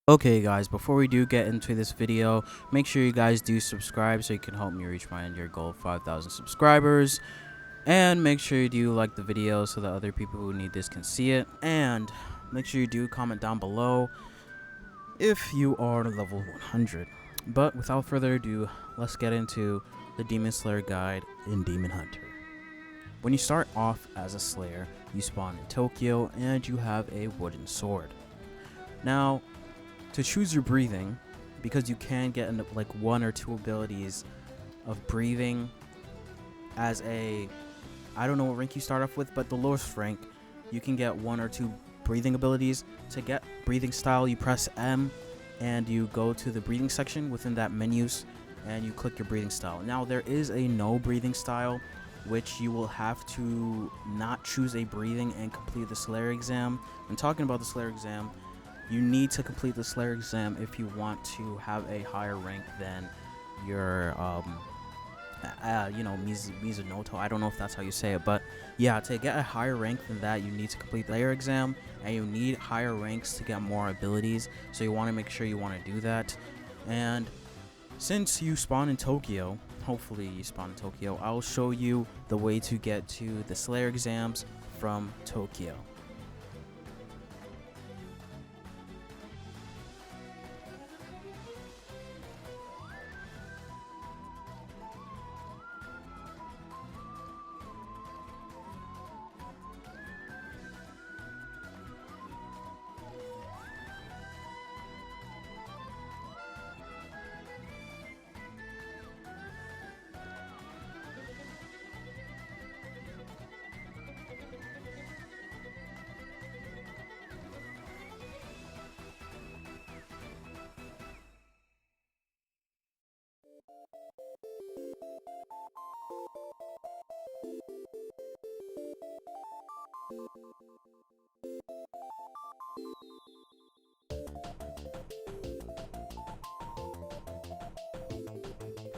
Okay guys, before we do get into this video, make sure you guys do subscribe so you can help me reach my end-year goal of 5,000 subscribers. And make sure you do like the video so that other people who need this can see it. And make sure you do comment down below if you are level 100. But without further ado, let's get into the Demon Slayer guide in Demon Hunter. When you start off as a Slayer, you spawn in Tokyo and you have a wooden sword. Now, to choose your breathing, because you can get like 1 or 2 abilities of breathing as a, I don't know what rank you start off with, but the lowest rank, you can get 1 or 2 breathing abilities. To get breathing style, you press M and you go to the breathing section within that menus and you click your breathing style. Now there is a no breathing style, which you will have to not choose a breathing and complete the Slayer exam. And talking about the Slayer exam, you need to complete the Slayer exam if you want to have a higher rank than your, Mizunoto. I don't know if that's how you say it, but yeah, to get a higher rank than that, you need to complete the Slayer exam, and you need higher ranks to get more abilities. So you want to make sure you want to do that. And since you spawn in Tokyo, hopefully you spawn in Tokyo, I'll show you the way to get to the Slayer exams from Tokyo.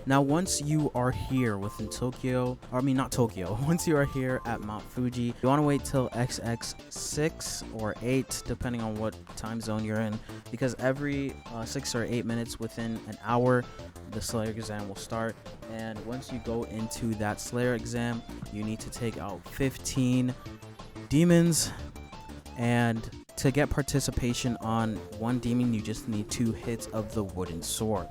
Now, once you are here within Tokyo, not Tokyo, once you are here at Mt.Fuji, you want to wait till XX 6 or 8, depending on what time zone you're in, because every 6 or 8 minutes within an hour, the Slayer exam will start. And once you go into that Slayer exam, you need to take out 15 demons, and to get participation on 1 demon, you just need 2 hits of the wooden sword.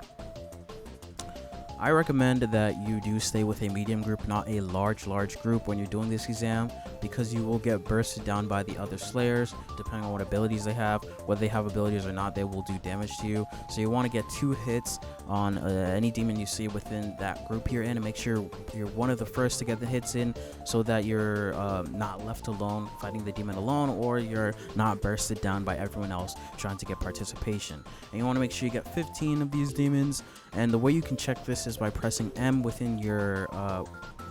I recommend that you do stay with a medium group, not a large group when you're doing this exam, because you will get bursted down by the other Slayers, depending on what abilities they have. Whether they have abilities or not, they will do damage to you. So you want to get 2 hits on any demon you see within that group you're in, and make sure you're one of the first to get the hits in, so that you're not left alone fighting the demon alone, or you're not bursted down by everyone else trying to get participation. And you want to make sure you get 15 of these demons, and the way you can check this is by pressing M within your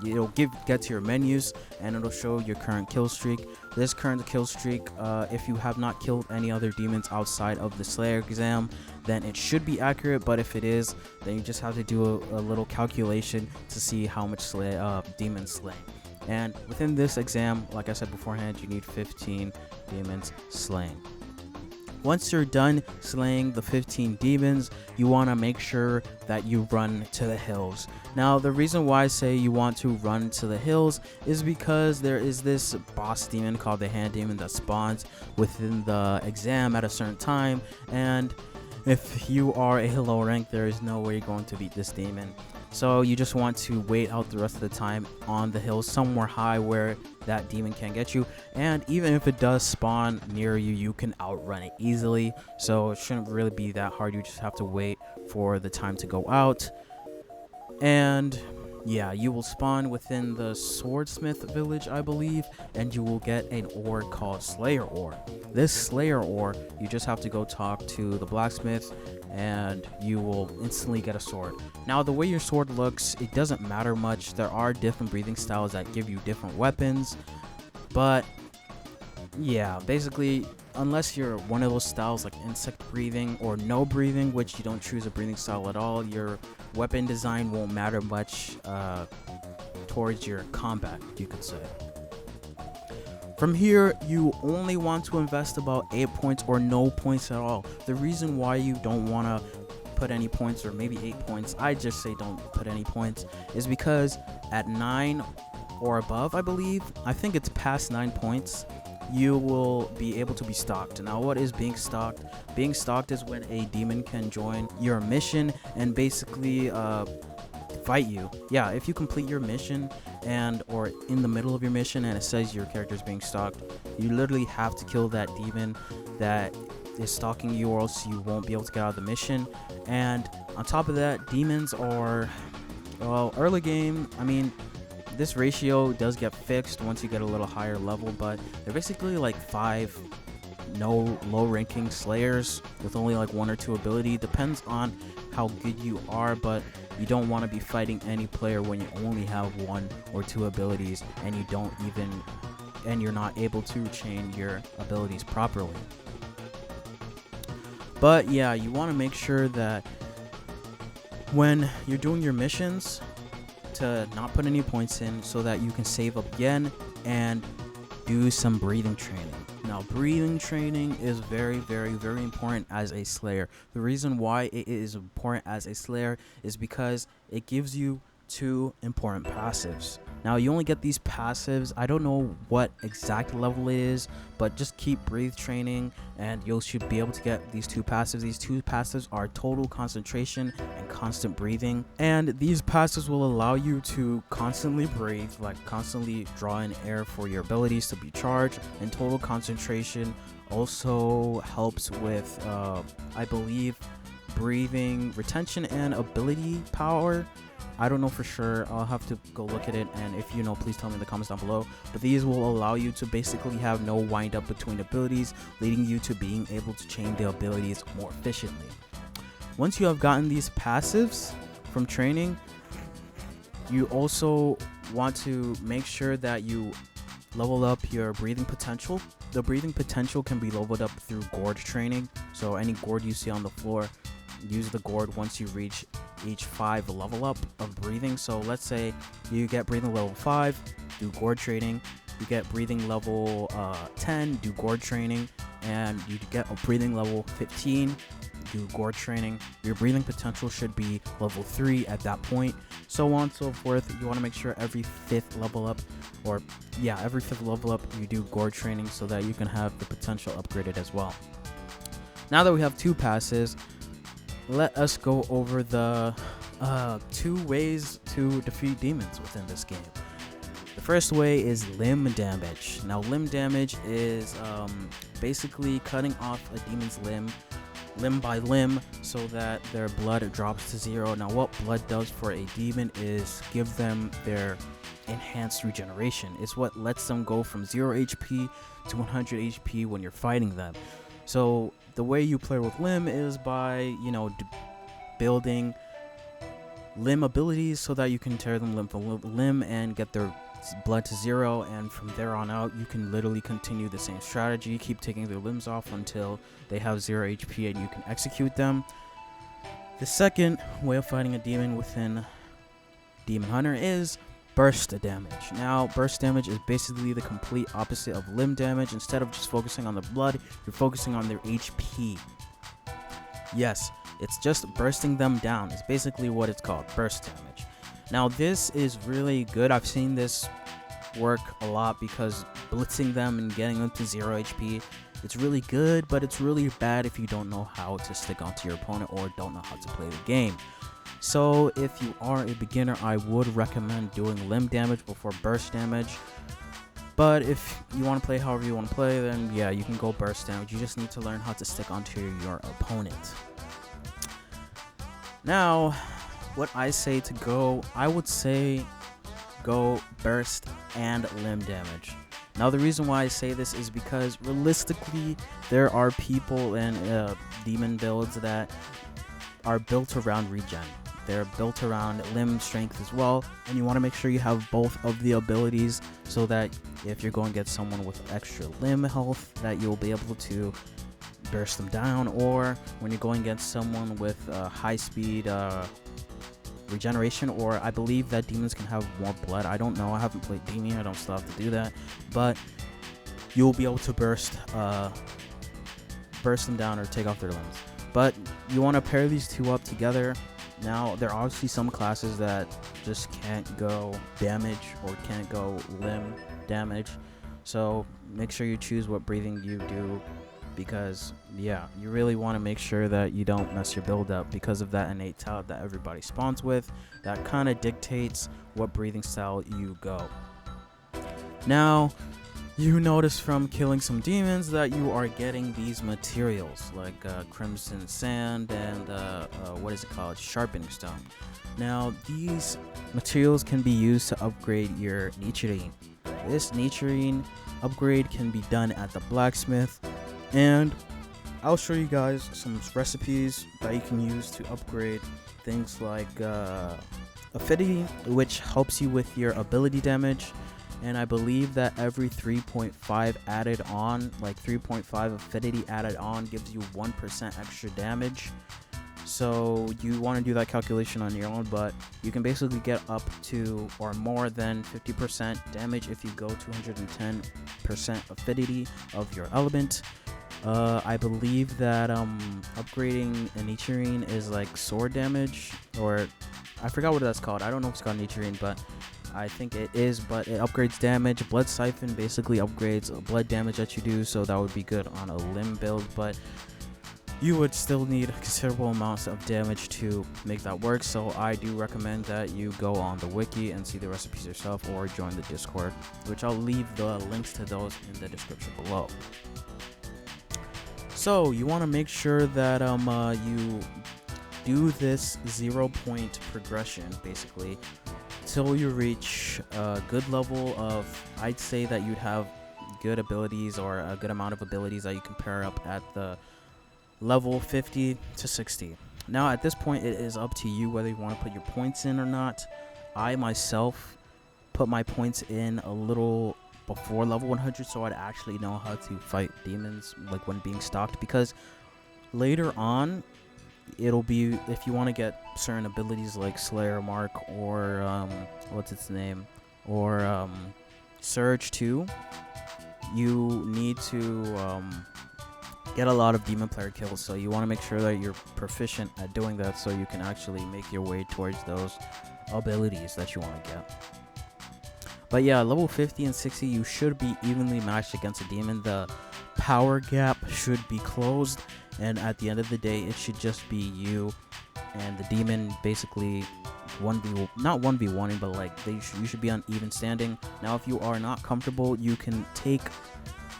it'll get to your menus, and it'll show your current kill streak. This current kill streak, if you have not killed any other demons outside of the Slayer exam, then it should be accurate. But if it is, then you just have to do a little calculation to see how much demons slain. And within this exam, like I said beforehand, you need 15 demons slain. Once you're done slaying the 15 demons, you want to make sure that you run to the hills. Now, the reason why I say you want to run to the hills is because there is this boss demon called the hand demon that spawns within the exam at a certain time, and if you are a low rank, there is no way you're going to beat this demon. So you just want to wait out the rest of the time on the hills somewhere high where that demon can't get you. And even if it does spawn near you, you can outrun it easily. So it shouldn't really be that hard. You just have to wait for the time to go out. And yeah, you will spawn within the swordsmith village, I believe, and you will get an ore called Slayer ore. This Slayer ore, you just have to go talk to the blacksmith and you will instantly get a sword. Now, the way your sword looks, it doesn't matter much. There are different breathing styles that give you different weapons, but yeah, basically, unless you're one of those styles like insect breathing or no breathing, which you don't choose a breathing style at all, your weapon design won't matter much towards your combat, you could say. From here, you only want to invest about 8 points or no points at all. The reason why you don't want to put any points, or maybe 8 points, I just say don't put any points, is because at 9 or above, I think it's past 9 points, you will be able to be stalked. Now, what is being stalked? Being stalked is when a demon can join your mission and basically fight you. Yeah, if you complete your mission or in the middle of your mission and it says your character is being stalked, you literally have to kill that demon that is stalking you, or else you won't be able to get out of the mission. And on top of that, demons are, well, early game, I mean, this ratio does get fixed once you get a little higher level, but they're basically like 5 low ranking slayers with only like 1 or 2 ability. Depends on how good you are, but you don't want to be fighting any player when you only have 1 or 2 abilities and you're not able to chain your abilities properly. But yeah, you want to make sure that when you're doing your missions to not put any points in, so that you can save up again and do some breathing training. Now, breathing training is very, very, very important as a slayer. The reason why it is important as a slayer is because it gives you 2 important passives. Now, you only get these passives, I don't know what exact level it is, but just keep breathe training and you should be able to get these 2 passives. These 2 passives are total concentration and constant breathing, and these passives will allow you to constantly breathe, like constantly draw in air for your abilities to be charged. And total concentration also helps with I believe breathing retention and ability power. I don't know for sure. I'll have to go look at it, and if you know, please tell me in the comments down below. But these will allow you to basically have no wind up between abilities, leading you to being able to chain the abilities more efficiently. Once you have gotten these passives from training, you also want to make sure that you level up your breathing potential. The breathing potential can be leveled up through gourd training. So any gourd you see on the floor, use the gourd once you reach each 5 level up of breathing. So let's say you get breathing level 5, do gourd training. You get breathing level 10, do gourd training. And you get a breathing level 15, do gourd training. Your breathing potential should be level 3 at that point, so on and so forth. You want to make sure every 5th level up, every 5th level up, you do gourd training so that you can have the potential upgraded as well. Now that we have 2 passes, let us go over the 2 ways to defeat demons within this game. The first way is limb damage. Now, limb damage is basically cutting off a demon's limb by limb, so that their blood drops to 0. Now, what blood does for a demon is give them their enhanced regeneration. It's what lets them go from 0 HP to 100 HP when you're fighting them. So the way you play with limb is by, building limb abilities so that you can tear them limb from limb and get their blood to 0, and from there on out you can literally continue the same strategy, keep taking their limbs off until they have 0 HP and you can execute them. The second way of fighting a demon within Demon Hunter is burst damage. Now, burst damage is basically the complete opposite of limb damage. Instead of just focusing on the blood, you're focusing on their HP. Yes, it's just bursting them down. It's basically what it's called, burst damage. Now, this is really good. I've seen this work a lot because blitzing them and getting them to 0 HP, it's really good, but it's really bad if you don't know how to stick onto your opponent or don't know how to play the game. So if you are a beginner, I would recommend doing limb damage before burst damage. But if you want to play however you want to play, then yeah, you can go burst damage. You just need to learn how to stick onto your opponent. Now, what I say to go, I would say go burst and limb damage. Now, the reason why I say this is because realistically, there are people in demon builds that are built around regen. They're built around limb strength as well, and you want to make sure you have both of the abilities so that if you're going to get someone with extra limb health, that you'll be able to burst them down, or when you're going against someone with high speed regeneration, or I believe that demons can have more blood. I don't know, I haven't played demon, I don't still have to do that, but you'll be able to burst them down or take off their limbs. But you want to pair these two up together. Now, there are obviously some classes that just can't go damage or can't go limb damage. So make sure you choose what breathing you do, because yeah, you really want to make sure that you don't mess your build up because of that innate talent that everybody spawns with. That kind of dictates what breathing style you go. Now, you notice from killing some demons that you are getting these materials like crimson sand and what is it called, sharpening stone. Now, these materials can be used to upgrade your Nichirin. This Nichirin upgrade can be done at the Blacksmith, and I'll show you guys some recipes that you can use to upgrade things like affinity, which helps you with your ability damage. And I believe that every 3.5 added on, like 3.5 affinity added on, gives you 1% extra damage. So you want to do that calculation on your own, but you can basically get up to or more than 50% damage if you go 210% affinity of your element. I believe that upgrading a Nichirin is like sword damage, or I forgot what that's called. I don't know if it's called Nichirin, but I think it is. But it upgrades damage. Blood Siphon basically upgrades blood damage that you do, so that would be good on a limb build, but you would still need considerable amounts of damage to make that work. So I do recommend that you go on the wiki and see the recipes yourself, or join the Discord, which I'll leave the links to those in the description below. So you want to make sure that you do this 0-point progression basically till you reach a good level of, I'd say that you'd have good abilities or a good amount of abilities that you can pair up at the level 50 to 60. Now at this point it is up to you whether you want to put your points in or not. I myself put my points in a little before level 100 so I'd actually know how to fight demons like when being stalked, because later on it'll be, if you want to get certain abilities like Slayer Mark or what's its name, or Surge 2, you need to get a lot of demon player kills. So you want to make sure that you're proficient at doing that so you can actually make your way towards those abilities that you want to get. But yeah, level 50 and 60 you should be evenly matched against a demon. The power gap should be closed, and at the end of the day it should just be you and the demon basically not 1v1ing, but like you should be on even standing. Now if you are not comfortable, you can take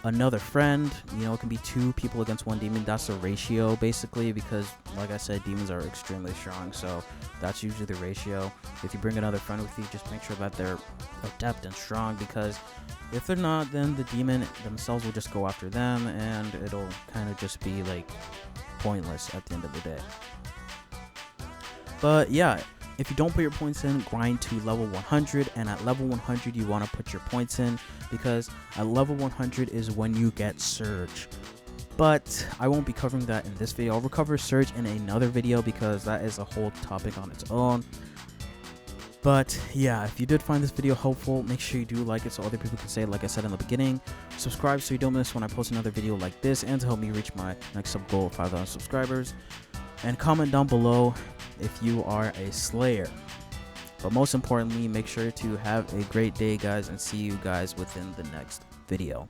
another friend, you know, it can be 2 people against 1 demon. That's the ratio basically, because like I said, demons are extremely strong, so that's usually the ratio. If you bring another friend with you, just make sure that they're adept and strong, because if they're not, then the demon themselves will just go after them and it'll kind of just be like pointless at the end of the day. But yeah, if you don't put your points in, grind to level 100, and at level 100 you want to put your points in, because at level 100 is when you get Surge. But I won't be covering that in this video. I'll cover Surge in another video because that is a whole topic on its own. But yeah, if you did find this video helpful, make sure you do like it so other people can say it like I said in the beginning. Subscribe so you don't miss when I post another video like this, and to help me reach my next sub goal of 5,000 subscribers. And comment down below if you are a Slayer. But most importantly, make sure to have a great day, guys, and see you guys within the next video.